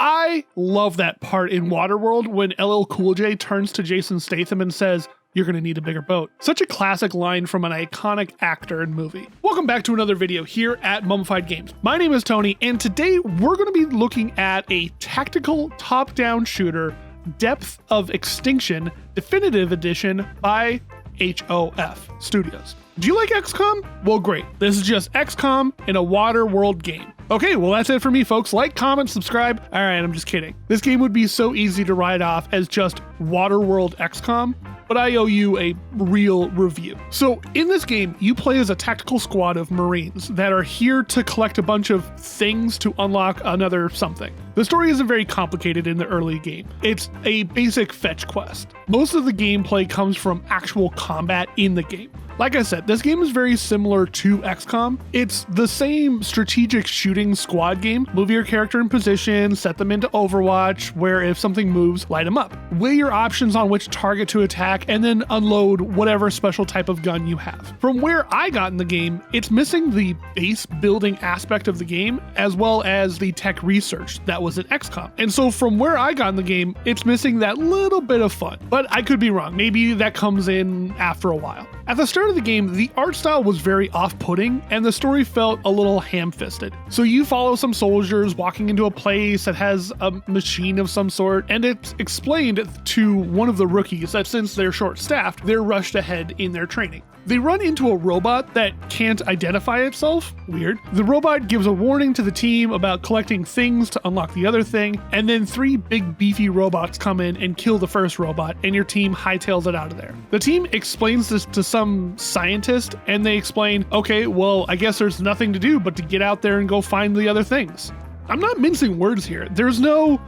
I love that part in Waterworld when LL Cool J turns to Jason Statham and says, "You're gonna need a bigger boat." Such a classic line from an iconic actor and movie. Welcome back to another video here at Mummified Games. My name is Tony, and today we're gonna be looking at a tactical top-down shooter, Depth of Extinction Definitive Edition by HOF Studios. Do you like XCOM? Well, great. This is just XCOM in a Waterworld game. Okay, well that's it for me, folks. Like, comment, subscribe. All right, I'm just kidding. This game would be so easy to write off as just Waterworld XCOM, but I owe you a real review. So in this game, you play as a tactical squad of Marines that are here to collect a bunch of things to unlock another something. The story isn't very complicated in the early game. It's a basic fetch quest. Most of the gameplay comes from actual combat in the game. Like I said, this game is very similar to XCOM. It's the same strategic shooting squad game. Move your character in position, set them into Overwatch, where if something moves, light them up. Weigh your options on which target to attack, and then unload whatever special type of gun you have. From where I got in the game, it's missing the base building aspect of the game, as well as the tech research that was in XCOM. And so from where I got in the game, it's missing that little bit of fun. But I could be wrong. Maybe that comes in after a while. At the start of the game, the art style was very off-putting, and the story felt a little ham-fisted. So you follow some soldiers walking into a place that has a machine of some sort, and it's explained to one of the rookies that since they're short-staffed, they're rushed ahead in their training. They run into a robot that can't identify itself. Weird. The robot gives a warning to the team about collecting things to unlock the other thing, and then 3 big beefy robots come in and kill the first robot, and your team hightails it out of there. The team explains this to some scientist, and they explain, okay, well, I guess there's nothing to do but to get out there and go find the other things. I'm not mincing words here. There's no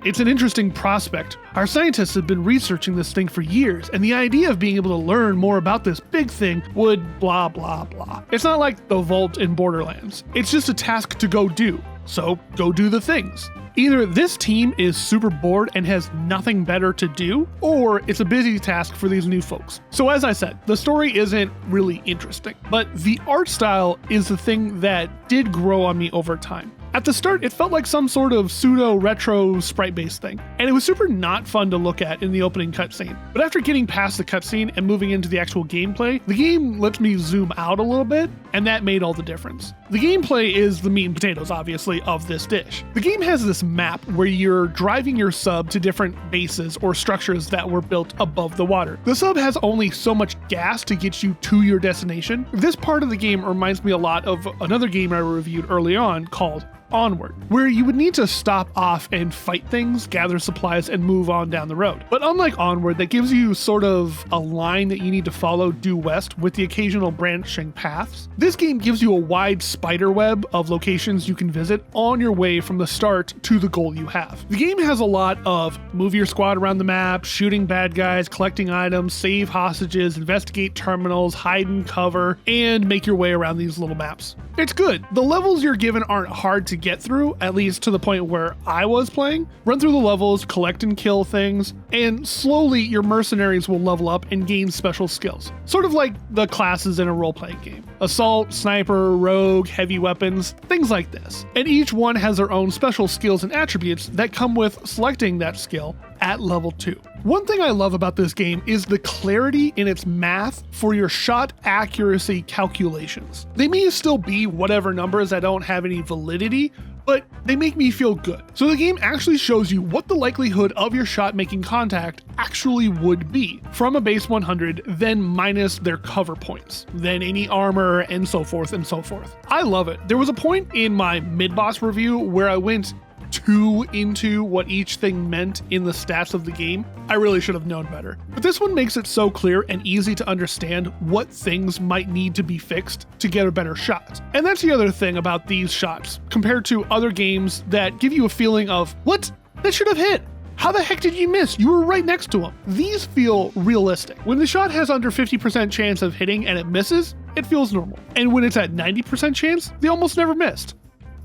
it's an interesting prospect. Our scientists have been researching this thing for years, and the idea of being able to learn more about this big thing would blah, blah, blah. It's not like the Vault in Borderlands. It's just a task to go do. So go do the things. Either this team is super bored and has nothing better to do, or it's a busy task for these new folks. So as I said, the story isn't really interesting, but the art style is the thing that did grow on me over time. At the start, it felt like some sort of pseudo-retro sprite-based thing, and it was super not fun to look at in the opening cutscene. But after getting past the cutscene and moving into the actual gameplay, the game lets me zoom out a little bit, and that made all the difference. The gameplay is the meat and potatoes, obviously, of this dish. The game has this map where you're driving your sub to different bases or structures that were built above the water. The sub has only so much gas to get you to your destination. This part of the game reminds me a lot of another game I reviewed early on called Onward, where you would need to stop off and fight things, gather supplies, and move on down the road. But unlike Onward, that gives you sort of a line that you need to follow due west with the occasional branching paths, this game gives you a wide spider web of locations you can visit on your way from the start to the goal you have. The game has a lot of move your squad around the map, shooting bad guys, collecting items, save hostages, investigate terminals, hide and cover, and make your way around these little maps. It's good. The levels you're given aren't hard to get through, at least to the point where I was playing. Run through the levels, collect and kill things, and slowly your mercenaries will level up and gain special skills. Sort of like the classes in a role-playing game. Assault, sniper, rogue, heavy weapons, things like this. And each one has their own special skills and attributes that come with selecting that skill at level 2. One thing I love about this game is the clarity in its math for your shot accuracy calculations. They may still be whatever numbers that don't have any validity, but they make me feel good. So the game actually shows you what the likelihood of your shot making contact actually would be from a base 100, then minus their cover points, then any armor, and so forth and so forth. I love it. There was a point in my mid-boss review where I went too into what each thing meant in the stats of the game. I really should have known better. But this one makes it so clear and easy to understand what things might need to be fixed to get a better shot. And that's the other thing about these shots, compared to other games that give you a feeling of, what? That should have hit. How the heck did you miss? You were right next to him. These feel realistic. When the shot has under 50% chance of hitting and it misses, it feels normal. And when it's at 90% chance, they almost never missed.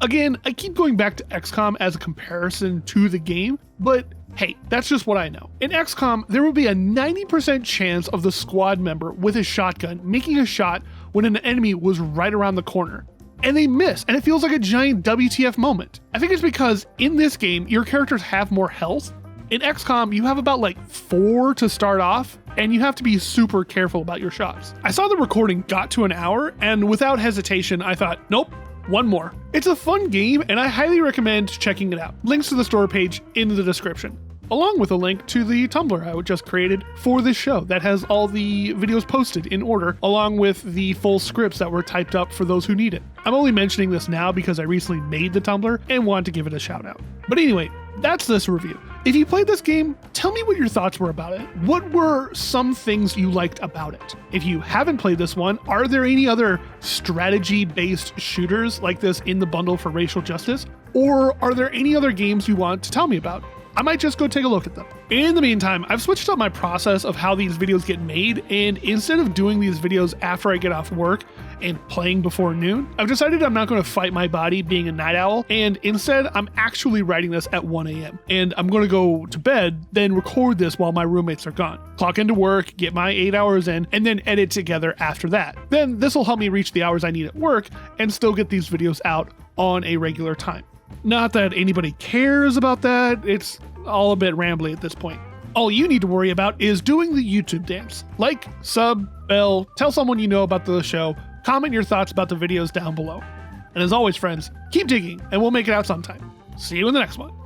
Again, I keep going back to XCOM as a comparison to the game, but hey, that's just what I know. In XCOM, there will be a 90% chance of the squad member with a shotgun making a shot when an enemy was right around the corner. and they miss, and it feels like a giant WTF moment. I think it's because in this game, your characters have more health. In XCOM, you have about like 4 to start off, and you have to be super careful about your shots. I saw the recording got to an hour, and without hesitation, I thought, nope, one more. It's a fun game, and I highly recommend checking it out. Links to the store page in the description, along with a link to the Tumblr I just created for this show that has all the videos posted in order, along with the full scripts that were typed up for those who need it. I'm only mentioning this now because I recently made the Tumblr and wanted to give it a shout out. But anyway, that's this review. If you played this game, tell me what your thoughts were about it. What were some things you liked about it? If you haven't played this one, are there any other strategy-based shooters like this in the bundle for racial justice? Or are there any other games you want to tell me about? I might just go take a look at them. In the meantime, I've switched up my process of how these videos get made, and instead of doing these videos after I get off work and playing before noon, I've decided I'm not going to fight my body being a night owl, and instead I'm actually writing this at 1 a.m. And I'm going to go to bed, then record this while my roommates are gone. Clock into work, get my 8 hours in, and then edit together after that. Then this will help me reach the hours I need at work and still get these videos out on a regular time. Not that anybody cares about that, it's all a bit rambly at this point. All you need to worry about is doing the YouTube dance. Like, sub, bell, tell someone you know about the show, comment your thoughts about the videos down below. And as always, friends, keep digging and we'll make it out sometime. See you in the next one.